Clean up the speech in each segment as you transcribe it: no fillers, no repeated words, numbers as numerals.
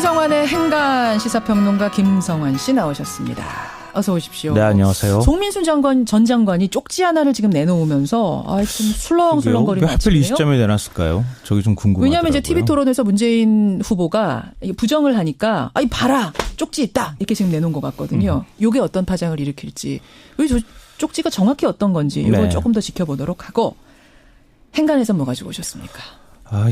김성환의 행간 시사평론가 김성환 씨 나오셨습니다. 어서 오십시오. 네, 안녕하세요. 송민순 전 장관이 쪽지 하나를 지금 내놓으면서 좀 술렁술렁거리는 왜 하필 이 시점에 내놨을까요? 저기 좀 궁금하더라고요. 왜냐하면 이제 TV 토론에서 문재인 후보가 부정을 하니까 봐라 쪽지 있다 이렇게 지금 내놓은 것 같거든요. 이게 어떤 파장을 일으킬지. 저 쪽지가 정확히 어떤 건지 이걸 조금 더 지켜보도록 하고 행간에서 뭐 가지고 오셨습니까?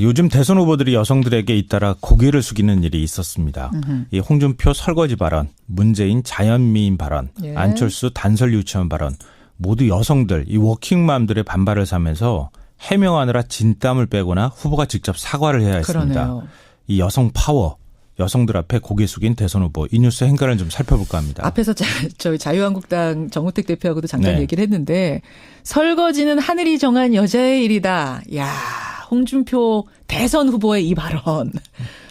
요즘 대선 후보들이 여성들에게 잇따라 고개를 숙이는 일이 있었습니다. 이 홍준표 설거지 발언, 문재인 자연미인 발언, 예. 안철수 단설 유치원 발언 모두 여성들, 이 워킹맘들의 반발을 사면서 해명하느라 진땀을 빼거나 후보가 직접 사과를 해야 했습니다. 그러네요. 이 여성 파워, 여성들 앞에 고개 숙인 대선 후보, 이 뉴스 행간을 좀 살펴볼까 합니다. 앞에서 저희 자유한국당 정우택 대표하고도 잠깐 얘기를 했는데 설거지는 하늘이 정한 여자의 일이다. 야, 홍준표 대선 후보의 이 발언.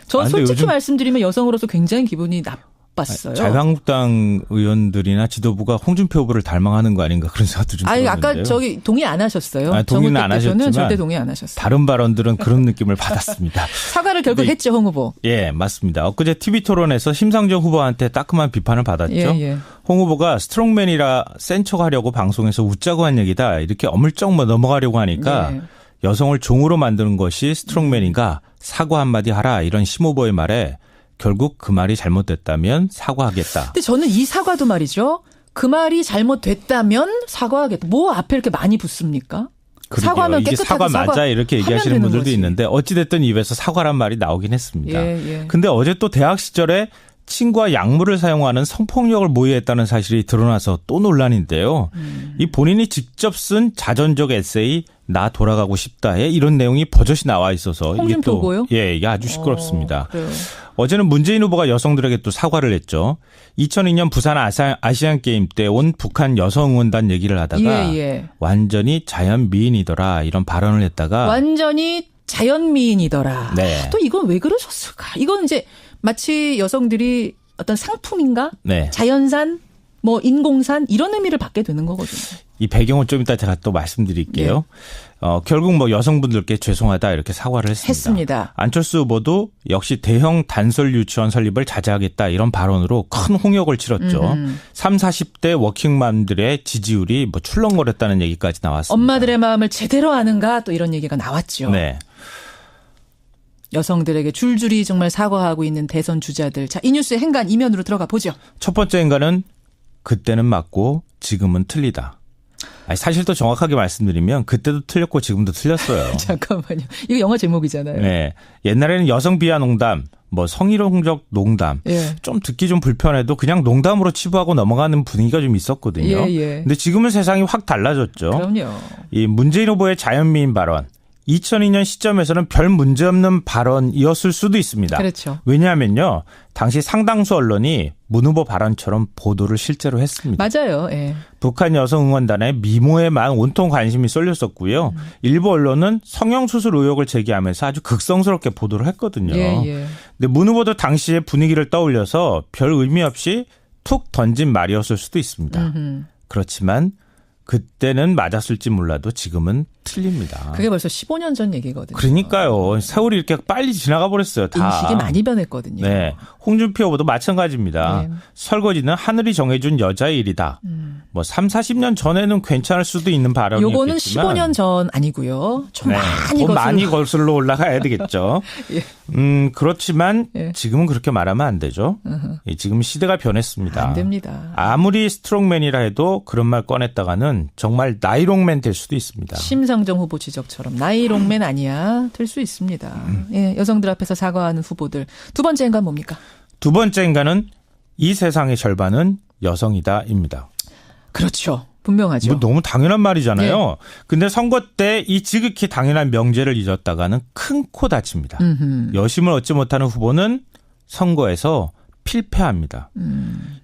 전 솔직히 말씀드리면 여성으로서 굉장히 기분이 나빴어요. 자유한국당 의원들이나 지도부가 홍준표 후보를 닮아가는 거 아닌가 그런 생각도 좀 들었는데요. 아까 저기 동의 안 하셨어요. 동의는 안 하셨지만 절대 동의 안 하셨어요. 다른 발언들은 그런 느낌을 받았습니다. 사과를 결국 했죠, 홍 후보. 예, 맞습니다. 엊그제 TV 토론에서 심상정 후보한테 따끔한 비판을 받았죠. 예. 홍 후보가 스트롱맨이라 센 척하려고 방송에서 웃자고 한 얘기다. 이렇게 어물쩍 넘어가려고 하니까 여성을 종으로 만드는 것이 스트롱맨인가 사과 한마디 하라 이런 심 후보의 말에 결국 그 말이 잘못됐다면 사과하겠다. 근데 저는 이 사과도 말이죠. 그 말이 잘못됐다면 사과하겠다. 뭐 앞에 이렇게 많이 붙습니까? 그러게요. 사과하면 이게 깨끗하게 사과 맞아 이렇게 얘기하시는 분들도 거지. 있는데 어찌됐든 입에서 사과란 말이 나오긴 했습니다. 예. 근데 어제 또 대학 시절에 친구와 약물을 사용하는 성폭력을 모의했다는 사실이 드러나서 또 논란인데요. 이 본인이 직접 쓴 자전적 에세이 나 돌아가고 싶다에 이런 내용이 버젓이 나와 있어서 이게 또 이게 아주 시끄럽습니다. 어제는 문재인 후보가 여성들에게 또 사과를 했죠. 2002년 부산 아시안게임 때 온 북한 여성 응원단 얘기를 하다가 완전히 자연미인이더라 이런 발언을 했다가 완전히 자연미인이더라. 네. 또 이건 왜 그러셨을까? 이건 이제 마치 여성들이 어떤 상품인가? 자연산, 뭐 인공산 이런 의미를 받게 되는 거거든요. 이 배경은 좀 이따 제가 또 말씀드릴게요. 결국 뭐 여성분들께 죄송하다 이렇게 사과를 했습니다. 안철수 후보도 역시 대형 단설 유치원 설립을 자제하겠다 이런 발언으로 큰 홍역을 치렀죠. 30, 40대 워킹맘들의 지지율이 뭐 출렁거렸다는 얘기까지 나왔습니다. 엄마들의 마음을 제대로 아는가 또 이런 얘기가 나왔죠. 네. 여성들에게 줄줄이 정말 사과하고 있는 대선 주자들. 자, 이 뉴스의 행간 이면으로 들어가 보죠. 첫 번째 행간은 그때는 맞고 지금은 틀리다. 사실 또 정확하게 말씀드리면 그때도 틀렸고 지금도 틀렸어요. 잠깐만요. 이거 영화 제목이잖아요. 네. 옛날에는 여성 비하 농담, 뭐 성희롱적 농담 좀 듣기 좀 불편해도 그냥 농담으로 치부하고 넘어가는 분위기가 좀 있었거든요. 근데 지금은 세상이 확 달라졌죠. 그럼요. 이 문재인 후보의 자연미인 발언. 2002년 시점에서는 별 문제 없는 발언이었을 수도 있습니다. 그렇죠. 왜냐하면요. 당시 상당수 언론이 문 후보 발언처럼 보도를 실제로 했습니다. 맞아요. 북한 여성 응원단의 미모에만 온통 관심이 쏠렸었고요. 일부 언론은 성형수술 의혹을 제기하면서 아주 극성스럽게 보도를 했거든요. 근데 문 후보도 당시의 분위기를 떠올려서 별 의미 없이 툭 던진 말이었을 수도 있습니다. 그렇지만 그때는 맞았을지 몰라도 지금은 틀립니다. 그게 벌써 15년 전 얘기거든요. 그러니까요. 세월이 이렇게 빨리 지나가 버렸어요. 다. 인식이 많이 변했거든요. 네. 홍준표 후보도 마찬가지입니다. 설거지는 하늘이 정해준 여자의 일이다. 뭐 3, 40년 전에는 괜찮을 수도 있는 발언이었겠지만. 요거는 15년 전 아니고요. 좀 많이 거슬러 올라가야 되겠죠. 그렇지만 지금은 그렇게 말하면 안 되죠. 지금 시대가 변했습니다. 안 됩니다. 아무리 스트롱맨이라 해도 그런 말 꺼냈다가는 정말 나이롱맨 될 수도 있습니다. 심상정 후보 지적처럼 나이롱맨 아니야 될 수 있습니다. 여성들 앞에서 사과하는 후보들. 두 번째 행간 뭡니까? 두 번째 행간은 이 세상의 절반은 여성이다입니다. 그렇죠. 분명하죠. 뭐 너무 당연한 말이잖아요. 근데 선거 때 이 지극히 당연한 명제를 잊었다가는 큰 코 다칩니다. 여심을 얻지 못하는 후보는 선거에서 필패합니다.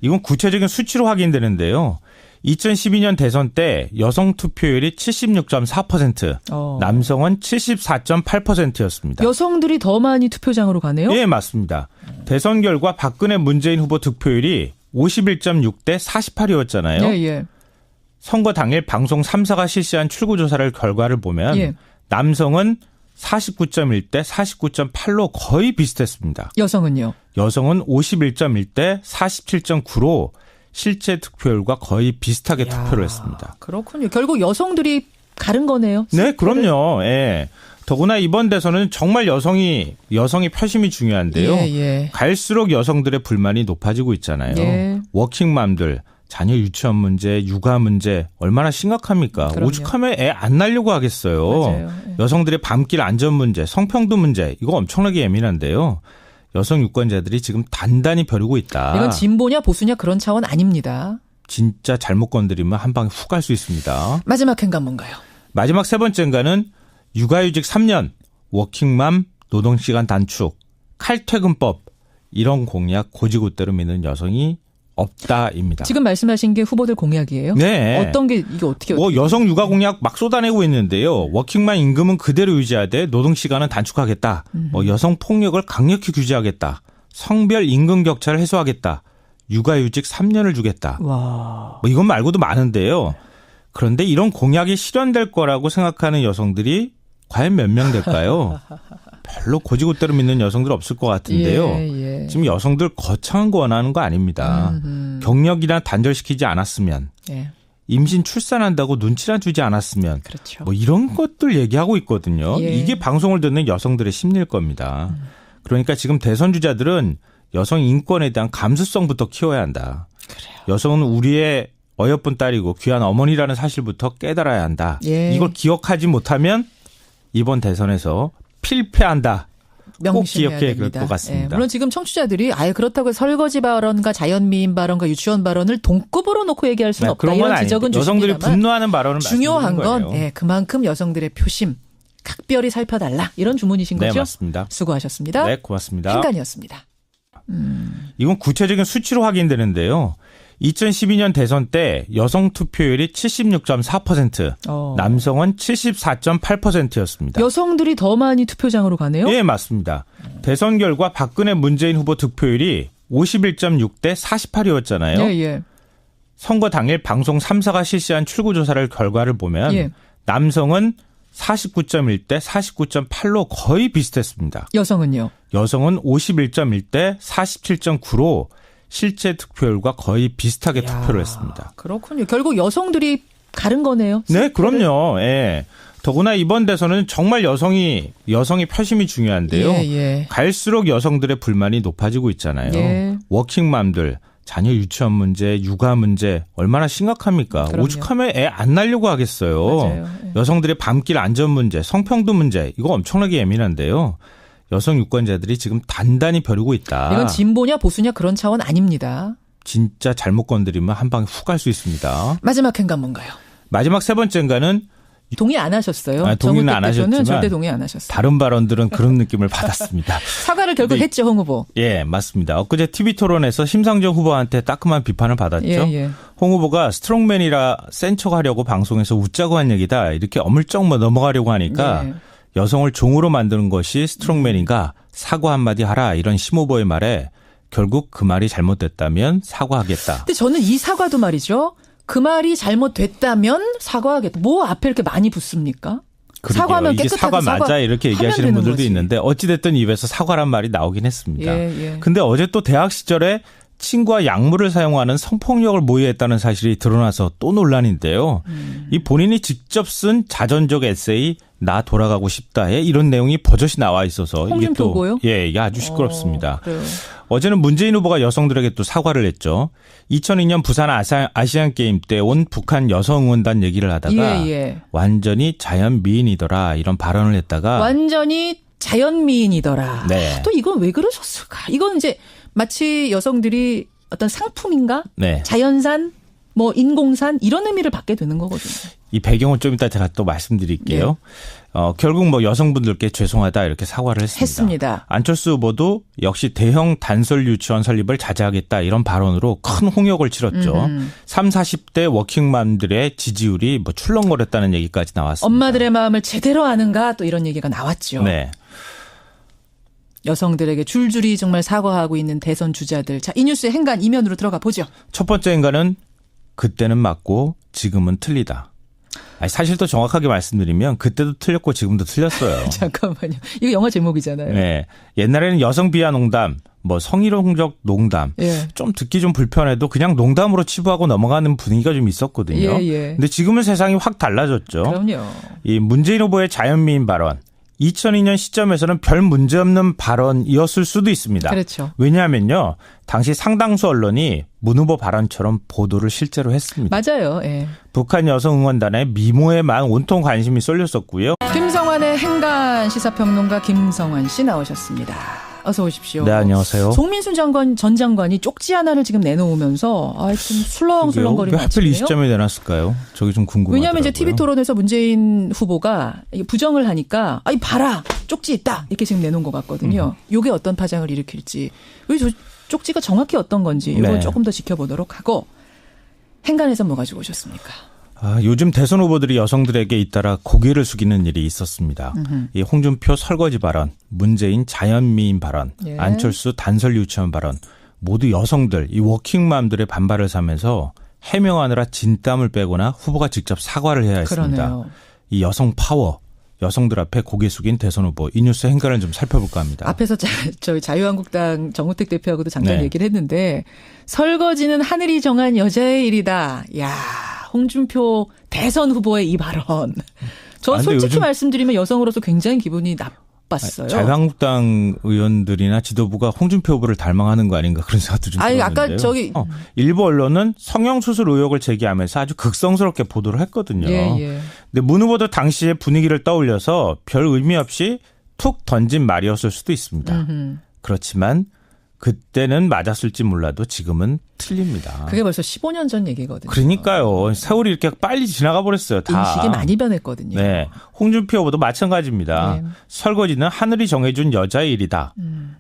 이건 구체적인 수치로 확인되는데요. 2012년 대선 때 여성 투표율이 76.4%, 남성은 74.8%였습니다. 여성들이 더 많이 투표장으로 가네요? 예, 맞습니다. 대선 결과 박근혜 문재인 후보 득표율이 51.6대 48이었잖아요. 선거 당일 방송 3사가 실시한 출구조사를 결과를 보면 남성은 49.1대 49.8로 거의 비슷했습니다. 여성은요? 여성은 51.1대 47.9로 실제 득표율과 거의 비슷하게 투표를 했습니다. 그렇군요. 결국 여성들이 가른 거네요. 네, 그럼요. 예. 더구나 이번 대선은 정말 여성의 표심이 중요한데요. 예. 갈수록 여성들의 불만이 높아지고 있잖아요. 예. 워킹맘들, 자녀 유치원 문제, 육아 문제 얼마나 심각합니까? 그럼요. 오죽하면 애 안 낳으려고 하겠어요. 맞아요. 예. 여성들의 밤길 안전 문제, 성평등 문제 이거 엄청나게 예민한데요. 여성 유권자들이 지금 단단히 벼르고 있다. 이건 진보냐 보수냐 그런 차원 아닙니다. 진짜 잘못 건드리면 한 방에 훅 갈 수 있습니다. 마지막 행간 뭔가요? 마지막 세 번째 행간은 육아휴직 3년, 워킹맘 노동시간 단축, 칼퇴근법 이런 공약 고지고대로 믿는 여성이 없다입니다. 지금 말씀하신 게 후보들 공약이에요? 네. 어떤 게 이게 어떻게 여성 육아 공약 막 쏟아내고 있는데요. 워킹맘 임금은 그대로 유지하되 노동시간은 단축하겠다. 여성 폭력을 강력히 규제하겠다. 성별 임금 격차를 해소하겠다. 육아휴직 3년을 주겠다. 와. 이건 말고도 많은데요. 그런데 이런 공약이 실현될 거라고 생각하는 여성들이 과연 몇 명 될까요? 별로 고지고대로 믿는 여성들 없을 것 같은데요. 예. 지금 여성들 거창한 거 원하는 거 아닙니다. 경력이나 단절시키지 않았으면, 예. 임신 출산한다고 눈치나 주지 않았으면, 그렇죠. 이런 것들 얘기하고 있거든요. 예. 이게 방송을 듣는 여성들의 심리일 겁니다. 그러니까 지금 대선 주자들은 여성 인권에 대한 감수성부터 키워야 한다. 그래요. 여성은 우리의 어여쁜 딸이고 귀한 어머니라는 사실부터 깨달아야 한다. 예. 이걸 기억하지 못하면 이번 대선에서 필패한다. 꼭 명심해야 기억해야 될 됩니다. 것 같습니다. 예, 물론 지금 청취자들이 아예 그렇다고 설거지 발언과 자연미인 발언과 유치원 발언을 동급으로 놓고 얘기할 수는 없다. 그런 건 이런 지적은 아닙니다. 여성들이 주십니다만 분노하는 발언은 중요한 말씀드리는 건 거예요. 그만큼 여성들의 표심 각별히 살펴달라 이런 주문이신 네, 거죠? 맞습니다. 수고하셨습니다. 네, 고맙습니다. 행간이었습니다. 이건 구체적인 수치로 확인되는데요. 2012년 대선 때 여성 투표율이 76.4%, 남성은 74.8%였습니다. 여성들이 더 많이 투표장으로 가네요? 예, 맞습니다. 대선 결과 박근혜 문재인 후보 득표율이 51.6대 48이었잖아요. 예. 선거 당일 방송 3사가 실시한 출구조사를 결과를 보면 예. 남성은 49.1대 49.8로 거의 비슷했습니다. 여성은요? 여성은 51.1대 47.9로 실제 득표율과 거의 비슷하게 투표를 했습니다. 그렇군요. 결국 여성들이 가른 거네요. 네, 그럼요. 예. 더구나 이번 대선은 정말 여성의 표심이 중요한데요. 예. 갈수록 여성들의 불만이 높아지고 있잖아요. 예. 워킹맘들, 자녀 유치원 문제, 육아 문제 얼마나 심각합니까? 그럼요. 오죽하면 애 안 낳으려고 하겠어요. 맞아요. 예. 여성들의 밤길 안전 문제, 성평등 문제 이거 엄청나게 예민한데요. 여성 유권자들이 지금 단단히 벼르고 있다. 이건 진보냐 보수냐 그런 차원 아닙니다. 진짜 잘못 건드리면 한 방에 훅 갈 수 있습니다. 마지막 행간 뭔가요? 마지막 세 번째 행간은 동의 안 하셨어요. 동의는 정우택 안 대표는 하셨지만 절대 동의 안 하셨어요. 다른 발언들은 그런 느낌을 받았습니다. 사과를 결국 근데 했죠, 홍 후보. 예, 맞습니다. 엊그제 TV토론에서 심상정 후보한테 따끔한 비판을 받았죠. 예. 홍 후보가 스트롱맨이라 센 척하려고 방송에서 웃자고 한 얘기다. 이렇게 어물쩍 넘어가려고 하니까 예. 여성을 종으로 만드는 것이 스트롱맨인가 사과 한마디 하라 이런 심 후보의 말에 결국 그 말이 잘못됐다면 사과하겠다. 근데 저는 이 사과도 말이죠. 그 말이 잘못됐다면 사과하겠다. 뭐 앞에 이렇게 많이 붙습니까? 그러게요. 사과하면 이게 깨끗하게 사과 맞아 이렇게 얘기하시는 되는 분들도 거지. 있는데 어찌됐든 입에서 사과란 말이 나오긴 했습니다. 예. 근데 어제 또 대학 시절에 친구와 약물을 사용하는 성폭력을 모의했다는 사실이 드러나서 또 논란인데요. 이 본인이 직접 쓴 자전적 에세이 나 돌아가고 싶다에 이런 내용이 버젓이 나와 있어서 이게 또 홍준표고요? 이게 아주 시끄럽습니다. 그래요. 어제는 문재인 후보가 여성들에게 또 사과를 했죠. 2002년 부산 아시안 게임 때 온 북한 여성 응원단 얘기를 하다가 예. 완전히 자연 미인이더라 이런 발언을 했다가 완전히 자연미인이더라. 네. 또 이건 왜 그러셨을까? 이건 이제 마치 여성들이 어떤 상품인가? 네. 자연산, 뭐 인공산 이런 의미를 받게 되는 거거든요. 이 배경은 좀 이따 제가 또 말씀드릴게요. 결국 뭐 여성분들께 죄송하다 이렇게 사과를 했습니다. 안철수 후보도 역시 대형 단설 유치원 설립을 자제하겠다 이런 발언으로 큰 홍역을 치렀죠. 30, 40대 워킹맘들의 지지율이 뭐 출렁거렸다는 얘기까지 나왔습니다. 엄마들의 마음을 제대로 아는가 또 이런 얘기가 나왔죠. 네. 여성들에게 줄줄이 정말 사과하고 있는 대선 주자들. 자, 이 뉴스의 행간 이면으로 들어가 보죠. 첫 번째 행간은 그때는 맞고 지금은 틀리다. 아니, 사실 더 정확하게 말씀드리면 그때도 틀렸고 지금도 틀렸어요. 잠깐만요. 이거 영화 제목이잖아요. 네. 옛날에는 여성 비하 농담, 뭐 성희롱적 농담, 예. 좀 듣기 좀 불편해도 그냥 농담으로 치부하고 넘어가는 분위기가 좀 있었거든요. 예, 예. 근데 지금은 세상이 확 달라졌죠. 그럼요. 이 문재인 후보의 자연미인 발언, 2002년 시점에서는 별 문제 없는 발언이었을 수도 있습니다. 그렇죠. 왜냐하면요, 당시 상당수 언론이 문 후보 발언처럼 보도를 실제로 했습니다. 맞아요. 예. 북한 여성 응원단의 미모에만 온통 관심이 쏠렸었고요. 김성환의 행간 시사평론가 김성환 씨 나오셨습니다. 어서 오십시오. 네, 안녕하세요. 송민순 전 장관이 쪽지 하나를 지금 내놓으면서 좀 술렁술렁거리는 왜 하필 이 시점에 내놨을까요? 저기 좀 궁금하더라고요. 왜냐하면 이제 TV 토론에서 문재인 후보가 부정을 하니까 봐라 쪽지 있다 이렇게 지금 내놓은 것 같거든요. 이게 어떤 파장을 일으킬지 왜 저 쪽지가 정확히 어떤 건지 이걸 네. 조금 더 지켜보도록 하고 행간에서 뭐 가지고 오셨습니까? 요즘 대선 후보들이 여성들에게 잇따라 고개를 숙이는 일이 있었습니다. 이 홍준표 설거지 발언, 문재인 자연미인 발언, 예. 안철수 단설 유치원 발언 모두 여성들, 이 워킹맘들의 반발을 사면서 해명하느라 진땀을 빼거나 후보가 직접 사과를 해야 했습니다. 그러네요. 이 여성 파워, 여성들 앞에 고개 숙인 대선 후보, 이 뉴스 행간을 좀 살펴볼까 합니다. 앞에서 저희 자유한국당 정우택 대표하고도 잠깐 네. 얘기를 했는데 설거지는 하늘이 정한 여자의 일이다. 야, 홍준표 대선 후보의 이 발언. 저 근데 솔직히 요즘 말씀드리면 여성으로서 굉장히 기분이 나빴어요. 자유한국당 의원들이나 지도부가 홍준표 후보를 닮아가는 거 아닌가 그런 생각도 좀 아니, 들었는데요. 아까 저기 일부 언론은 성형수술 의혹을 제기하면서 아주 극성스럽게 보도를 했거든요. 예. 근데 문 후보도 당시의 분위기를 떠올려서 별 의미 없이 툭 던진 말이었을 수도 있습니다. 그렇지만 그때는 맞았을지 몰라도 지금은 틀립니다. 그게 벌써 15년 전 얘기거든요. 그러니까요. 세월이 이렇게 빨리 지나가 버렸어요. 다. 인식이 많이 변했거든요. 네. 홍준표 후보도 마찬가지입니다. 네. 설거지는 하늘이 정해준 여자의 일이다.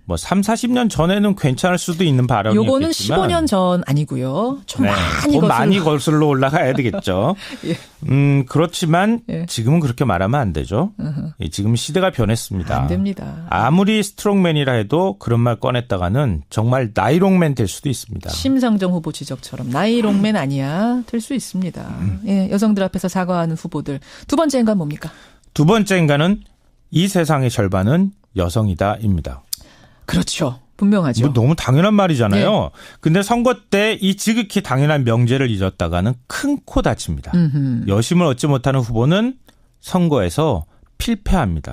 뭐 3, 40년 전에는 괜찮을 수도 있는 발언이겠지만. 요거는 15년 전 아니고요. 좀 네. 많이 더 많이 거슬러 올라가야 되겠죠. 예. 그렇지만 예. 지금은 그렇게 말하면 안 되죠. 지금 시대가 변했습니다. 안 됩니다. 아무리 스트롱맨이라 해도 그런 말 꺼냈다가는 정말 나이롱맨 될 수도 있습니다. 심상정 후보 지적처럼 나이롱맨 아니야 될 수 있습니다. 예, 여성들 앞에서 사과하는 후보들. 두 번째 인간 뭡니까? 두 번째 인간은 이 세상의 절반은 여성이다입니다. 그렇죠. 분명하죠. 뭐 너무 당연한 말이잖아요. 네. 근데 선거 때 이 지극히 당연한 명제를 잊었다가는 큰 코 다칩니다. 여심을 얻지 못하는 후보는 선거에서 필패합니다.